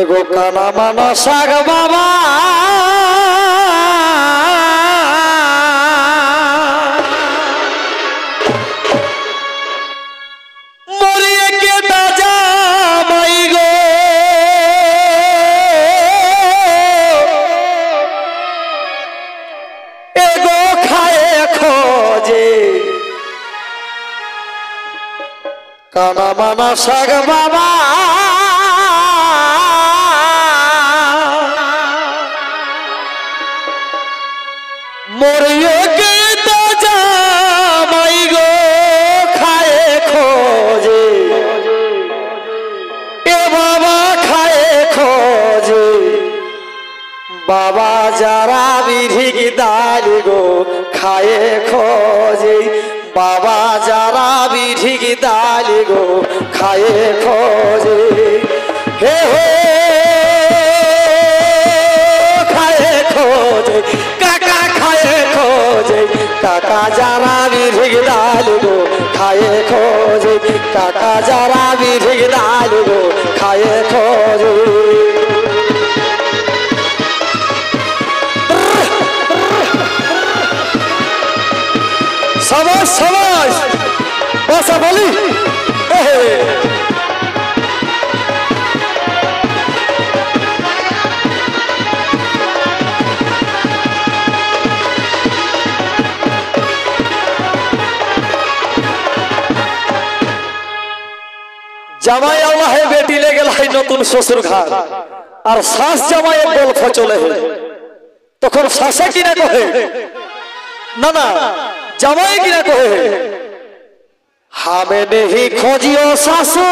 एगो काना माना साग बाबा मरिए के ताजा माई गो एगो खाए खोजे काना माना साग बाबा मरिए के ताजा माई गो खाए खोजे ए बाबा खाए खोजे बाबा जरा विधि की दाल गो खाए खोजे बाबा जरा विधि की दाल गो खाए खोजे हे हो खाए खोजे काका जरा विधिक दाल गो खाए खोजे काका जरा विधिक दाल गो खाए खोजे शाबाश शाबाश बस बोली জামাই আল্লাহ है बेटी ले गेल है नतुन ससुर घर और सास জামাই बोल फचले है तखन सासे की ना कहे ना ना জামাই की ना कहे हमें नहीं खोजियो सासू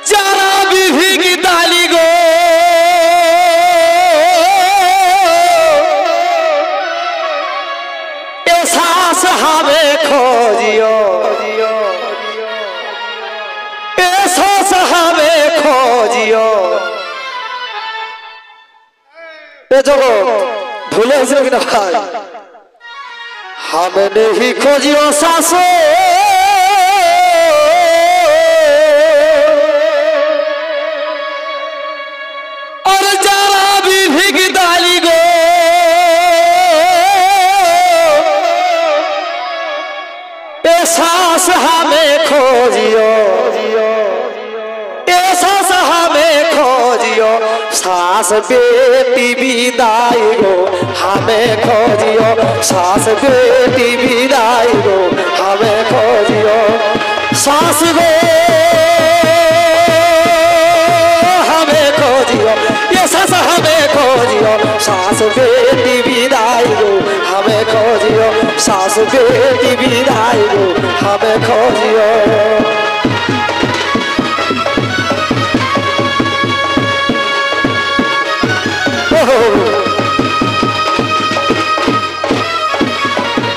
जरा विधि की दाली गो हमें खोजियो ऐसा हमें खोजियो जगो भूले कि ना भाई हमें नहीं खोजियो सासो और जरा विधि की दाली गो सास हमें खोजियो सास हमें खोजियो सास बेटी विदाई गो हमें खोजियो सास बेटी विदाई गो हमें खोजियो सास गो हमें खोजियो ये सास हमें खोजियो सास बेटी विदाई गो हमें खोजियो सास बेटी विदाई गो हमें खोजियो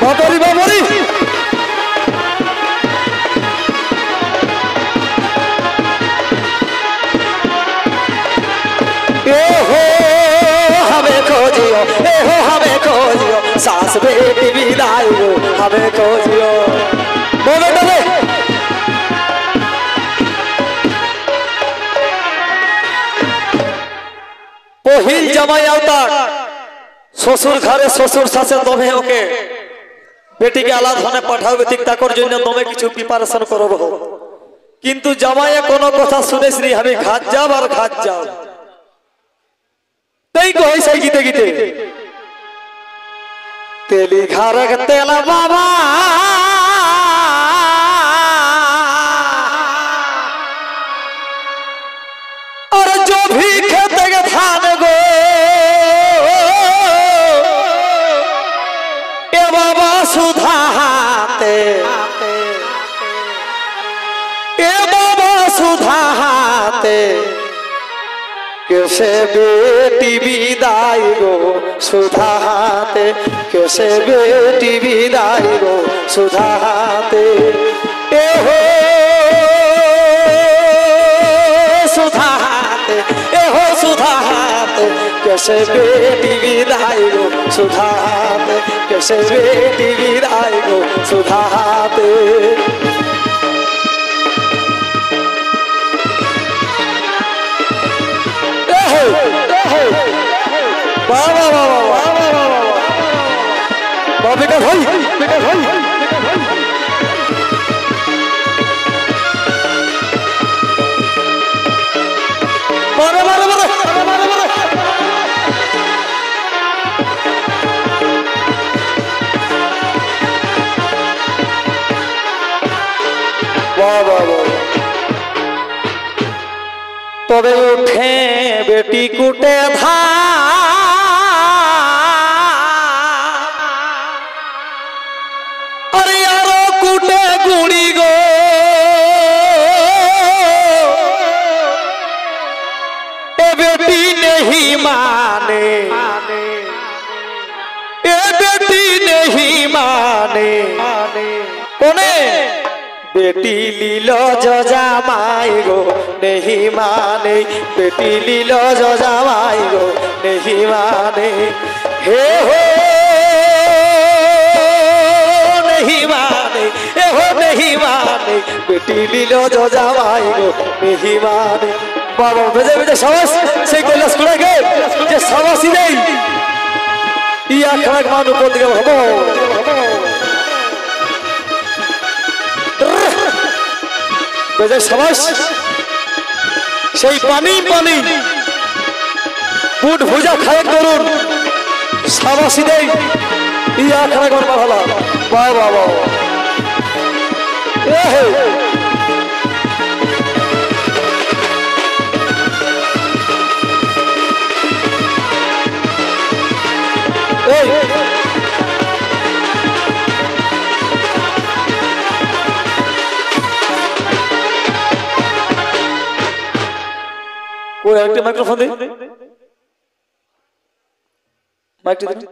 बाबरी बाबरी हमें खोजियो हमें खोजियो सास बेटी विदाई गो हमें खोजियो बोले बोले पहिल जमाई आवता শ্বশুর ঘরে শ্বশুর শাশে দমে ওকে বেটিকে আলাদা হনে পাঠাবে ঠিক তাকর জন্য দমে কিছু প্রিপারেশন করব কিন্তু জামাইয়ে কোনো কথা শুনেছ নি আমি ঘাট যাব আর ঘাট যাব তাই কই সেই গীতে গীতে তেলি ঘরে তেলা বাবা और जो भी खेते के धान गो ए बाबा सुधाते ए बाबा सुधाते कैसे बेटी विदाई गो सुधाते कैसे बेटी विदाई गो सुधाते ए हो सुधाते ए हो सुधाते कैसे बेटी विदाई गो सुधाते कैसे बेटी विदाई गो सुधाते वाह वाह वाह वाह वाह वाह बेटा भाई मारे मारे मारे मारे मारे वाह वाह वाह तबे उठे बेटी कुटे धा अरे यारो कुटे गुड़ी गो ए बेटी नहीं माने ए बेटी नहीं माने कोने बेटी लीलो जजा माई गो नहीं माने बेटी लीलो जजा माई गो नहीं माने हे हो नहीं माने ए हो नहीं माने बेटी लीलो जजा माई गो नहीं माने बाबा बेजे बेजे साबास से कैलाश করে গে যে সাবাসই নেই ইয়া খারাপ মান উপর দিকে হবো বেজে সাবাস সেই পানি পানি বুট ভুজা খায় করুন সাবাসি দেই ইয়া খারাপ মান ভালো বাহ বাহ বাহ এহে এই कोई एक माइक्रोफोन दे माइक